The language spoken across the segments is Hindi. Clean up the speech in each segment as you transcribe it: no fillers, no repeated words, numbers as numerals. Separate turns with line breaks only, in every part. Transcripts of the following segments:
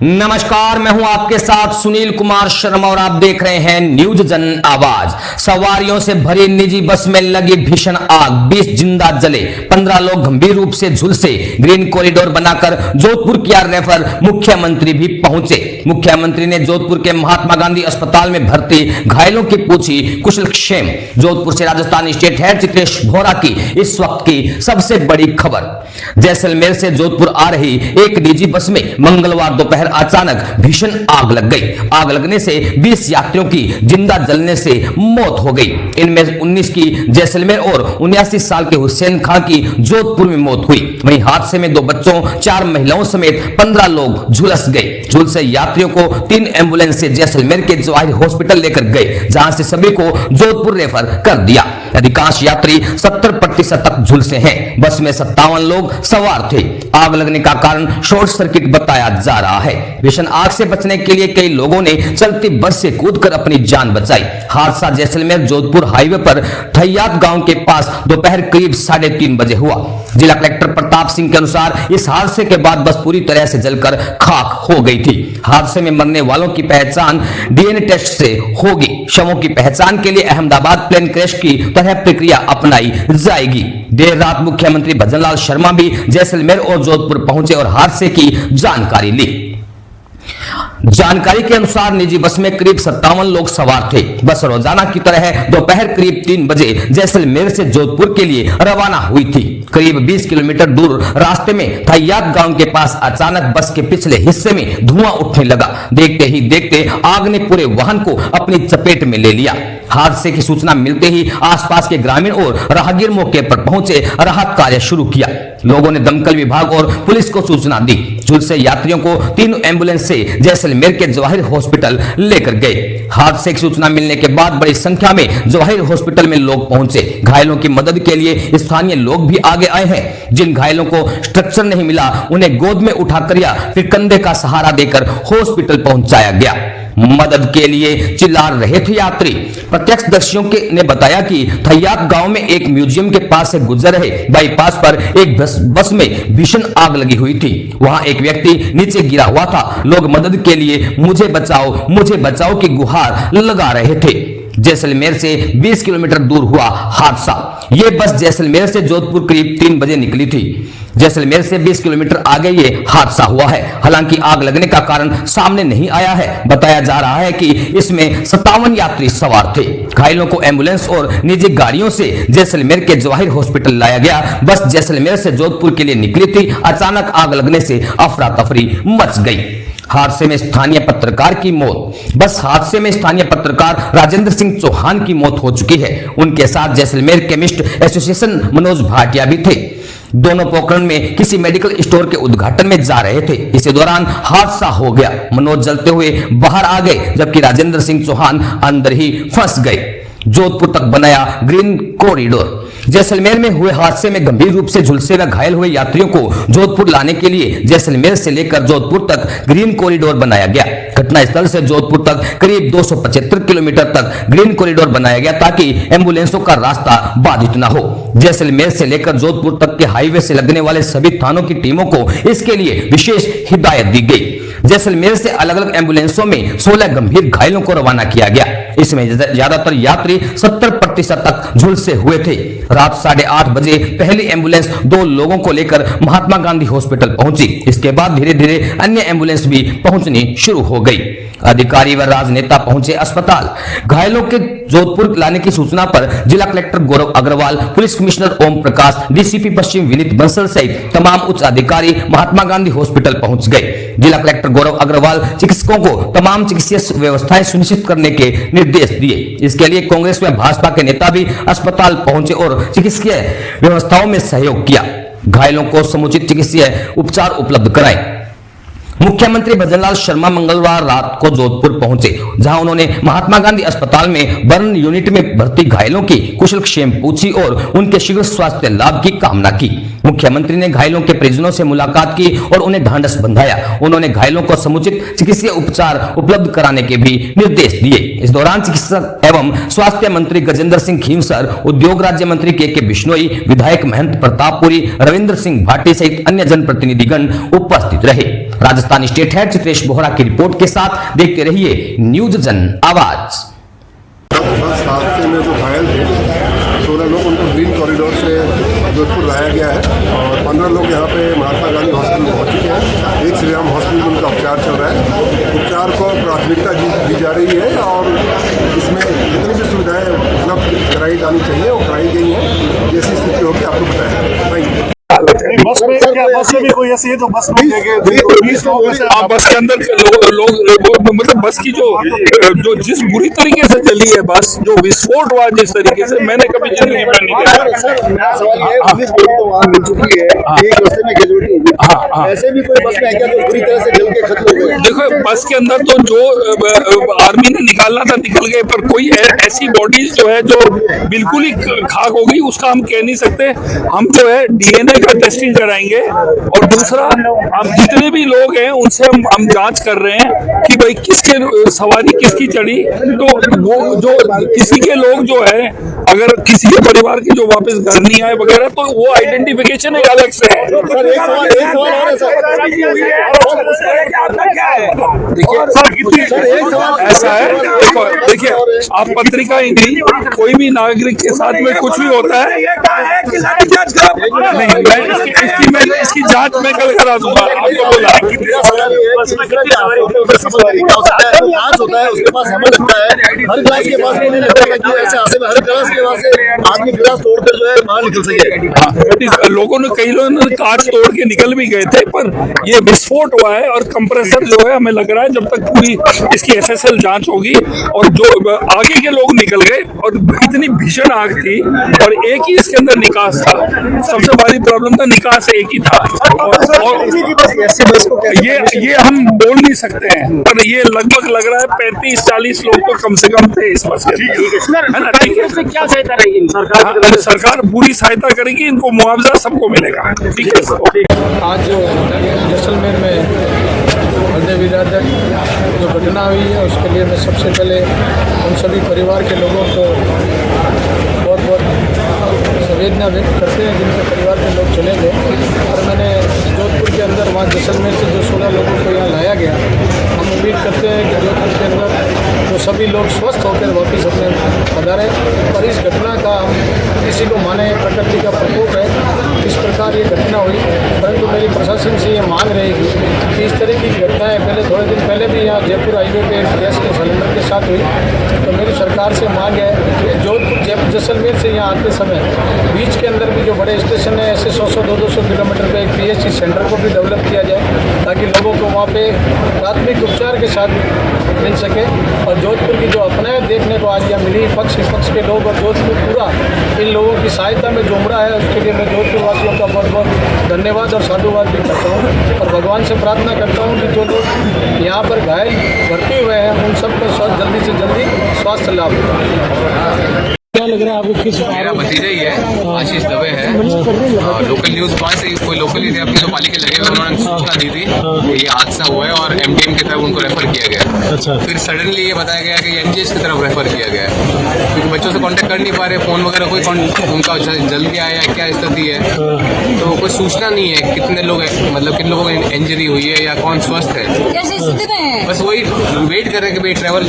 नमस्कार, मैं हूं आपके साथ सुनील कुमार शर्मा और आप देख रहे हैं न्यूज जन आवाज। सवारियों से भरी निजी बस में लगी भीषण आग, 20 जिंदा जले, 15 लोग गंभीर रूप से झुलसे। ग्रीन कॉरिडोर बनाकर जोधपुर किया रेफर, मुख्यमंत्री भी पहुंचे। मुख्यमंत्री ने जोधपुर के महात्मा गांधी अस्पताल में भर्ती घायलों की पूछी कुशलक्षेम। जोधपुर से राजस्थान स्टेट हेड चित्रेश भोरा की इस वक्त की सबसे बड़ी खबर। जैसलमेर से जोधपुर आ रही एक निजी बस में मंगलवार दोपहर अचानक भीषण आग लग गई। आग लगने से 20 यात्रियों की जिंदा जलने से मौत हो गई। इनमें 19 की जैसलमेर और 79 साल के हुसैन खां की जोधपुर में मौत हुई। वहीं हादसे में 2 बच्चों, 4 महिलाओं समेत 15 लोग झुलस गए। झुलसे यात्रियों को 3 एम्बुलेंस से जैसलमेर के जवाहर हॉस्पिटल लेकर गए, जहां से सभी को जोधपुर रेफर कर दिया। अधिकांश यात्री 70% तक झुलसे हैं। बस में 57 लोग सवार थे। आग लगने का कारण शॉर्ट सर्किट बताया जा रहा है। भीषण आग से बचने के लिए कई लोगों ने चलती बस से कूदकर अपनी जान बचाई। हादसा जैसलमेर जोधपुर हाईवे पर थैयात गांव के पास दोपहर करीब 3:30 बजे हुआ। जिला कलेक्टर प्रताप सिंह के अनुसार इस हादसे के बाद बस पूरी तरह से जलकर खाक हो गई थी। हादसे में मरने वालों की पहचान डीएनए टेस्ट से होगी। शवों की पहचान के लिए अहमदाबाद प्लेन क्रैश की तरह प्रक्रिया अपनाई जाएगी। देर रात मुख्यमंत्री भजनलाल शर्मा भी जैसलमेर और जोधपुर पहुंचे और हादसे की जानकारी ली। जानकारी के अनुसार निजी बस में करीब 57 लोग सवार थे। बस रोजाना की तरह दोपहर करीब 3 बजे जैसलमेर से जोधपुर के लिए रवाना हुई थी। करीब 20 किलोमीटर दूर रास्ते में थैयात गांव के पास अचानक बस के पिछले हिस्से में धुआं उठने लगा। देखते ही देखते आग ने पूरे वाहन को अपनी चपेट में ले लिया। हादसे की सूचना मिलते ही आसपास के ग्रामीण और राहगीर मौके पर पहुंचे राहत कार्य शुरू किया। लोगों ने दमकल विभाग और पुलिस को सूचना दी। झुलसे यात्रियों को 3 एम्बुलेंस से जैसलमेर के जवाहर हॉस्पिटल लेकर गए। हादसे की सूचना मिलने के बाद बड़ी संख्या में जवाहर हॉस्पिटल में लोग पहुंचे। घायलों की मदद के लिए स्थानीय लोग भी आगे आए हैं। जिन घायलों को स्ट्रक्चर नहीं मिला, उन्हें गोद में उठाकर या फिर कंधे का सहारा देकर हॉस्पिटल पहुंचाया गया। मदद के लिए चिल्ला रहे थे यात्री। प्रत्यक्षदर्शियों ने बताया कि थैयात गांव में एक म्यूजियम के पास से गुजर रहे बाईपास पर एक बस में भीषण आग लगी हुई थी। वहां एक व्यक्ति नीचे गिरा हुआ था। लोग मदद के लिए मुझे बचाओ की गुहार लगा रहे थे। जैसलमेर से 20 किलोमीटर दूर हुआ हादसा। यह बस जैसलमेर से जोधपुर करीब 3 बजे निकली थी। जैसलमेर से 20 किलोमीटर आगे ये हादसा हुआ है। हालांकि आग लगने का कारण सामने नहीं आया है। बताया जा रहा है कि इसमें 57 यात्री सवार थे। घायलों को एम्बुलेंस और निजी गाड़ियों से जैसलमेर के जवाहर हॉस्पिटल लाया गया। बस जैसलमेर से जोधपुर के लिए निकली थी। अचानक आग लगने से अफरा तफरी मच गई। हादसे में स्थानीय पत्रकार की मौत। बस हादसे में स्थानीय पत्रकार राजेंद्र सिंह चौहान की मौत हो चुकी है। उनके साथ जैसलमेर केमिस्ट एसोसिएशन मनोज भाटिया भी थे। दोनों पोखरण में किसी मेडिकल स्टोर के उद्घाटन में जा रहे थे। इसी दौरान हादसा हो गया। मनोज जलते हुए बाहर आ गए, जबकि राजेंद्र सिंह चौहान अंदर ही फंस गए। जोधपुर तक बनाया ग्रीन कॉरिडोर। जैसलमेर में हुए हादसे में गंभीर रूप से झुलसे व घायल हुए यात्रियों को जोधपुर लाने के लिए जैसलमेर से लेकर जोधपुर तक ग्रीन कॉरिडोर बनाया गया। घटनास्थल से जोधपुर तक करीब 275 किलोमीटर तक ग्रीन कॉरिडोर बनाया गया, ताकि एम्बुलेंसों का रास्ता बाधित न हो। जैसलमेर से लेकर जोधपुर तक के हाईवे से लगने वाले सभी थानों की टीमों को इसके लिए विशेष हिदायत दी गई। जैसलमेर से अलग अलग एम्बुलेंसों में 16 गंभीर घायलों को रवाना किया गया। इसमें ज्यादातर यात्री 70% तक झुलसे हुए थे। रात 8:30 बजे पहली एम्बुलेंस 2 लोगों को लेकर महात्मा गांधी हॉस्पिटल पहुंची। इसके बाद धीरे धीरे अन्य एम्बुलेंस भी पहुंचनी शुरू हो गई। अधिकारी व राजनेता पहुंचे अस्पताल। घायलों के जोधपुर लाने की सूचना पर जिला कलेक्टर गौरव Agarwal, police commissioner Om Prakash, DCP पश्चिम विनीत बंसल सहित तमाम उच्च अधिकारी महात्मा गांधी हॉस्पिटल पहुंच गए। जिला कलेक्टर गौरव अग्रवाल चिकित्सकों को तमाम चिकित्सीय व्यवस्थाएं सुनिश्चित करने के निर्देश दिए। इसके लिए कांग्रेस व भाजपा के नेता भी अस्पताल पहुंचे और चिकित्सीय व्यवस्थाओं में सहयोग किया। घायलों को समुचित चिकित्सीय उपचार उपलब्ध कराए। मुख्यमंत्री भजनलाल शर्मा मंगलवार रात को जोधपुर पहुंचे, जहां उन्होंने महात्मा गांधी अस्पताल में बर्न यूनिट में भर्ती घायलों की कुशलक्षेम पूछी और उनके शीघ्र स्वास्थ्य लाभ की कामना की। मुख्यमंत्री ने घायलों के परिजनों से मुलाकात की और उन्हें ढांढस बंधाया। उन्होंने घायलों को समुचित चिकित्सीय उपचार उपलब्ध कराने के भी निर्देश दिए। इस दौरान चिकित्सक एवं स्वास्थ्य मंत्री गजेंद्र सिंह खींवसर, उद्योग राज्य मंत्री के बिश्नोई, विधायक महंत प्रतापपुरी, रविंद्र सिंह भाटी सहित अन्य जनप्रतिनिधिगण उपस्थित रहे। राजस्थान स्टेट हेड चित्रेश बोहरा की रिपोर्ट के साथ देखते रहिए न्यूज जन आवाज।
बस हादसे में जो घायल थे 16 लोग उनको ग्रीन कॉरिडोर से जोधपुर लाया गया है और 15 लोग यहाँ पे महात्मा गांधी हॉस्पिटल पहुँच चुके हैं। एक श्रीराम हॉस्पिटल में उनका उपचार चल रहा है। उपचार को प्राथमिकता दी जा रही है और इसमें जितनी भी सुविधाएं उपलब्ध कराई जानी चाहिए वो कराई गई हैं। जैसी स्थिति होगी आपको बताया। Thank you.
बस में क्या बस में भी कोई ऐसी है जो बस में 20 लोग
बस के अंदर लोग मतलब बस की जो जिस बुरी तरीके से चली है बस, जो विस्फोट हुआ जिस तरीके से, मैंने कभी जिंदगी में नहीं देखा।
ऐसे भी कोई बस में है क्या जो पूरी तरह से जल के खत्म हो गए?
देखो बस के अंदर तो जो आर्मी ने निकालना था निकल गए, पर कोई ऐसी बॉडीज जो है जो बिल्कुल ही खाक हो गई उसका हम कह नहीं सकते। हम जो है DNA का टेस्टिंग कराएंगे और दूसरा हम जितने भी लोग हैं उनसे हम जांच कर रहे हैं कि भाई किसके सवारी किसकी चढ़ी। तो वो जो किसी के लोग जो है अगर किसी के परिवार के जो वापस घर नहीं आए वगैरह तो वो आइडेंटिफिकेशन एक अलग से है। देखिए ऐसा है, देखिए आप पत्रिका ही नहीं, कोई भी नागरिक के साथ में कुछ भी होता है नहीं, मैं इसकी जांच मैं कल करा दूंगा। आपको बोला
जांच होता है उसके पास हमें लगता है हर क्लास के पास नहीं लगता है कि ऐसे हर क्लास के पास आदमी गिलास तोड़कर जो है बाहर निकल सके।
लोगों ने कई लोगों ने कांच तोड़ के निकल भी गए थे, पर ये विस्फोट हुआ है और कंप्रेसर जो है हमें लग रहा है जब तक पूरी इसकी FSL जांच होगी और जो आगे के लोग निकल गए और इतनी भीषण आग थी और एक ही इसके अंदर निकास था। सबसे बड़ी प्रॉब्लम था निकास एक ही था और ये हम बोल नहीं सकते हैं, पर ये लगभग लग रहा है 35-40 लोग तो कम से कम थे इस बस के, है ना। ठीक है,
क्या सहायता रहेगी
सरकार पूरी सहायता करेगी, इनको मुआवजा सबको मिलेगा। ठीक है।
आज जो जैसलमेर में हृदय विदारक जो घटना हुई है उसके लिए मैं सबसे पहले उन सभी परिवार के लोगों को बहुत बहुत संवेदना व्यक्त करते हैं जिनके परिवार के लोग चले गए। और मैंने जोधपुर के अंदर वहाँ जैसलमेर से जो 16 लोगों को यहाँ लाया गया, हम उम्मीद करते हैं कि जोधपुर के अंदर वो सभी लोग स्वस्थ होकर वापस अपने पधारें। और इस घटना का हम किसी को माने प्रकृति का प्रकोप है, इस प्रकार ये घटना हुई, परंतु मेरी प्रशासन से ये मांग रहेगी कि इस तरह की घटनाएं पहले थोड़े दिन पहले भी यहाँ जयपुर हाईवे पे गैस के सिलेंडर के साथ हुई। तो मेरी सरकार से मांग है कि जोधपुर जैसलमेर से यहाँ आते समय बीच के अंदर भी जो बड़े स्टेशन है ऐसे 100-200 किलोमीटर पे एक PHC सेंटर को भी डेवलप किया जाए ताकि लोगों को वहाँ पे प्राथमिक उपचार के साथ मिल सके। और जोधपुर की जो अपनायत देखने को आज यहाँ मिली, पक्ष विपक्ष के लोग और जोधपुर पूरा इन लोगों की सहायता में जो उमड़ा है उसके लिए मैं जोधपुर वासियों का बहुत बहुत धन्यवाद और साधुवाद भी करता हूँ और भगवान से प्रार्थना करता हूँ कि जो लोग यहाँ पर घायल भर्ती हुए हैं उन सबको जल्दी से जल्दी स्वास्थ्य लाभ हो। क्या लग रहा है आपको? किस
मेरा भतीजा ही है, आशीष दवे है। लोकल न्यूज 5 से कोई लोकल ही थे अपने जो पालिका लगे हुए, उन्होंने सूचना दी थी कि ये हादसा हुआ है और MDM की तरफ उनको रेफर किया गया। अच्छा। फिर सडनली ये बताया गया कि NGH की तरफ रेफर किया गया है क्योंकि बच्चों से कांटेक्ट कर नहीं पा रहे, फोन वगैरह कोई उनका जल्दी आया है, क्या स्थिति है तो कोई सूचना नहीं है कितने लोग मतलब किन लोगों को इंजरी हुई है या कौन स्वस्थ है। बस वही वेट कर रहे हैं कि भाई ट्रैवल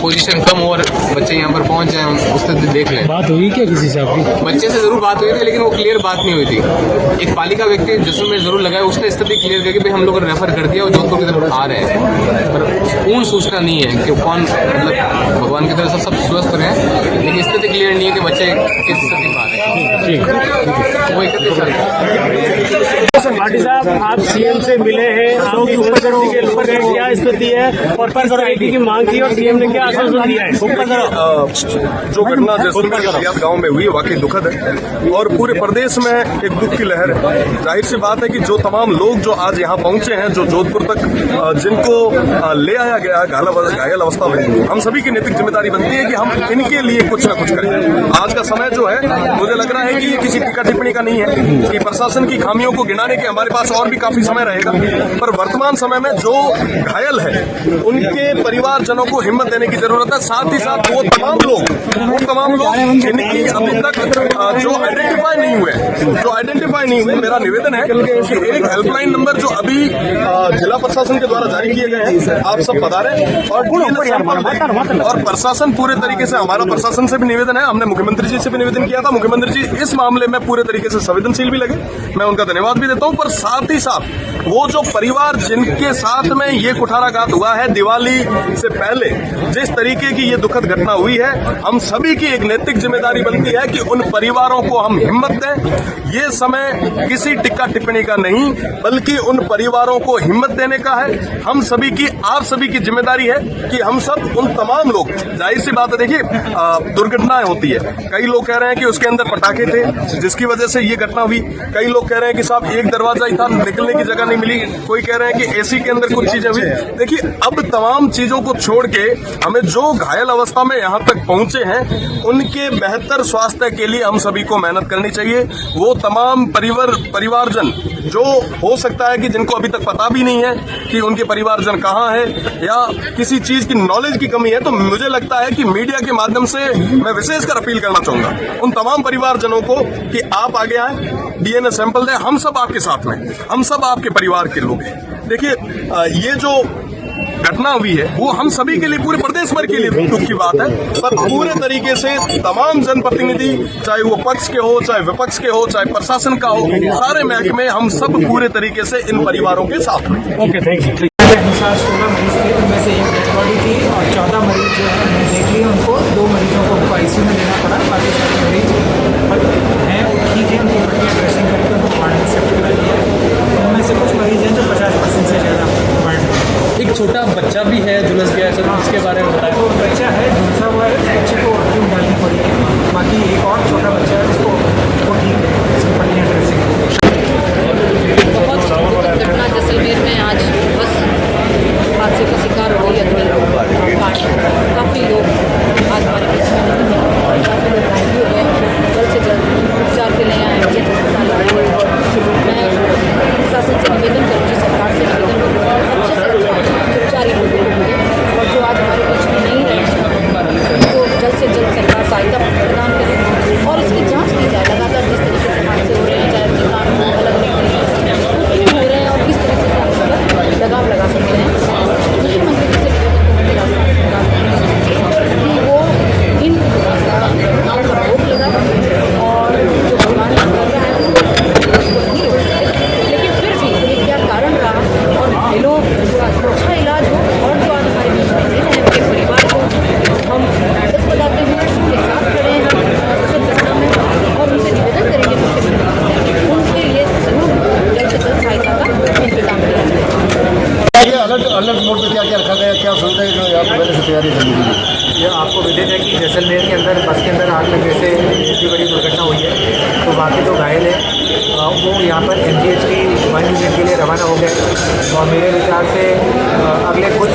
पोजीशन कम हो और बच्चे यहाँ पर पहुँच जाए, उस तरह देख लें।
बात हुई क्या किसी से आपकी?
बच्चे से जरूर बात हुई थी लेकिन वो क्लियर बात नहीं हुई थी। एक पालिका व्यक्ति जैसलमेर जरूर लगाया, उसने स्थिति क्लियर की कि भाई हम लोग रेफर कर दिया और जोधपुर की तरफ आ रहे हैं, पर पूर्ण सूचना नहीं है कि कौन, मतलब भगवान की तरफ से सब स्वस्थ रहे हैं लेकिन स्थिति क्लियर नहीं है कि बच्चे किस स्थिति में आ रहे हैं। वो
भाटी साहब, आप CM से मिले हैं, आपकी उपस्थिति के ऊपर क्या स्थिति है और पर की मांग की और CM ने क्या आश्वासन दिया है?
जो घटना जैसलमेर
शियात गांव में हुई वाकई दुखद है और पूरे प्रदेश में एक दुख की लहर है। जाहिर सी बात है कि जो तमाम लोग जो आज यहाँ पहुंचे हैं, जो जोधपुर तक जिनको ले आया गया घायल अवस्था में, हम सभी की नैतिक जिम्मेदारी बनती है कि हम इनके लिए कुछ न कुछ करें। आज का समय जो है मुझे लग रहा है कि ये किसी टीका टिप्पणी का नहीं है कि प्रशासन की खामियों को गिनाने के हमारे पास और भी काफी समय रहेगा, पर वर्तमान समय में जो घायल है उनके परिवारजनों को हिम्मत देने की जरूरत है। साथ ही साथ वो तमाम लोग जिनकी अभी तक जो आइडेंटिफाई नहीं हुए, मेरा निवेदन है कि एक हेल्पलाइन नंबर जो अभी जिला प्रशासन के द्वारा जारी किए गए हैं, आप सब बता रहे हैं और प्रशासन पूरे तरीके से, हमारा प्रशासन से भी निवेदन है, हमने मुख्यमंत्री जी से भी निवेदन किया था, मुख्यमंत्री जी इस मामले में पूरे तरीके से संवेदनशील भी लगे, मैं उनका धन्यवाद भी देता हूं। पर साथ ही साथ वो जो परिवार जिनके साथ में ये कुठाराघात हुआ है, दिवाली से पहले जिस तरीके की ये दुखद घटना हुई है, हम सभी की एक नैतिक जिम्मेदारी बनती है कि उन परिवारों को हम हिम्मत दें। ये समय किसी टिक्का टिप्पणी का नहीं, बल्कि उन परिवारों को हिम्मत देने का है। हम सभी की, आप सभी की जिम्मेदारी है कि हम सब उन तमाम लोग, जाहिर सी बात है, देखिए दुर्घटनाएं होती है, कई लोग कह रहे हैं कि उसके अंदर पटाखे थे जिसकी वजह से ये घटना हुई, कई लोग कह रहे हैं कि साहब एक दरवाजा ही था, निकलने की जगह नहीं मिली, कोई कह रहे हैं कि एसी के अंदर कुछ चीजें हुई। देखिए अब तमाम चीजों को छोड़ के हमें जो घायल अवस्था में यहाँ तक पहुंचे हैं उनके बेहतर स्वास्थ्य के लिए हम सभी को मेहनत करनी चाहिए। वो तमाम परिवारजन जो हो सकता है कि जिनको अभी तक पता भी नहीं है कि उनके परिवारजन कहाँ है या किसी चीज की नॉलेज की कमी है, तो मुझे लगता है कि मीडिया के माध्यम से मैं विशेषकर अपील करना चाहूंगा उन तमाम परिवारजनों को कि आप आगे आए, डीएनए सैंपल दें, हम सब आपके साथ में, हम सब आपके परिवार के लोग हैं। देखिए ये जो घटना हुई है वो हम सभी के लिए, पूरे प्रदेश भर के लिए दुख की बात है, पर पूरे तरीके से तमाम जनप्रतिनिधि, चाहे वो पक्ष के हो, चाहे विपक्ष के हो, चाहे प्रशासन का हो, सारे महकमे, हम सब पूरे तरीके से इन परिवारों के साथ में।
Okay, thank you.
अनुसार 16 मरीज थे, उनमें से एक डेड बॉडी थी और 14 मरीज जो है हमने देख लिए, उनको 2 मरीजों को आईसीयू में लेना पड़ा, बाकी सारे मरीज हैं वो ठीक है, उनकी बढ़िया ड्रेसिंग करके उनको वार्ड में शिफ्ट करा दिया है। उनमें से कुछ मरीज हैं जो 50% से ज़्यादा वार्ड में।
एक छोटा बच्चा भी है झुलस गया है सर, इसके बारे में बताएं।
तो बच्चा है झुलसा हुआ है, बच्चे को ऑक्सीजन डालनी पड़ी है, बाकी एक और छोटा बच्चा है उसको वो ठीक है, इसकी बढ़िया ड्रेसिंग।
बहुत घटना जैसलमेर में आज बस हादसे का शिकार हो गई है, काफ़ी लोग आज हमारे बीच में नहीं हैं, काफ़ी लोग घायल हो गए, जल्द से जल्द उपचार के लिए आए हैं अस्पताल आए। मैं प्रशासन से निवेदन करूँगी, सरकार से निवेदन करूँगी, अच्छे से अच्छा उपचार ही होंगे और जो आज हमारे बीच में नहीं रहे तो जल्द से जल्द सरकार सहायता प्रदान करे और इसकी जाँच की जाए। लगातार जिस तरीके से हादसे हो रहे हैं, चाहे उनके कारण अलग अलग तरीके हो रहे हैं और किस तरह से हम लगाम लगा सकते हैं, मुख्यमंत्री से कि वो इन का रोक लगा और जो भगवान कर रहा है उसको नहीं रोक सकते, लेकिन फिर भी ये क्या कारण रहा और घायलों का अच्छा इलाज हो और जो आज हमारे बीच में नहीं है उनके परिवार को हम एड्रेस बताते हैं, उनके साथ खड़े हैं हम घटना में और उनसे निवेदन करेंगे मुख्यमंत्री से उनके लिए जरूर जल्द से जल्द सहायता का इंतजाम किया जाए।
अलग मोड पे क्या क्या रखा गया, क्या सुविधा है जो आप पहले से तैयारी कर लीजिए?
ये आपको विदित है कि जैसलमेर के अंदर बस के अंदर आग लगने से इतनी बड़ी दुर्घटना हुई है, तो बाकी जो घायल है वो यहाँ पर MGH की 1 यूनिट के लिए रवाना हो गए और मेरे विचार से अगले कुछ